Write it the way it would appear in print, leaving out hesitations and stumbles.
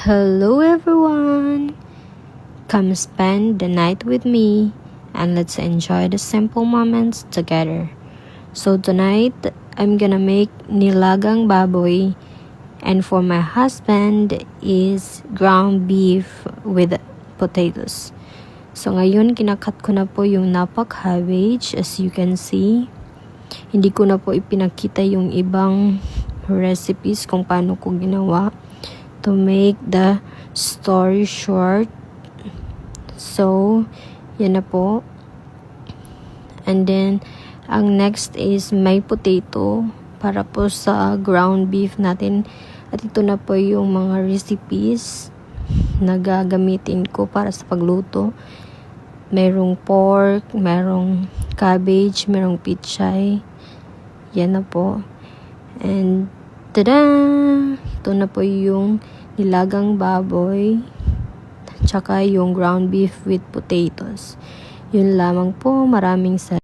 Hello everyone! Come spend the night with me and let's enjoy the simple moments together. So tonight, I'm gonna make nilagang baboy and for my husband is ground beef with potatoes. So ngayon, kinakat ko na po yung napak cabbage as you can see. Hindi ko na po ipinakita yung ibang recipes kung paano ko ginawa. To make the story short, so yan na po. And then ang next is may potato para po sa ground beef natin, at ito na po yung mga recipes na gagamitin ko para sa pagluto. Merong pork, merong cabbage, merong pichay, yan na po. And tada! Ito na po yung nilagang baboy, tsaka yung ground beef with potatoes. Yun lamang po. Maraming salamat.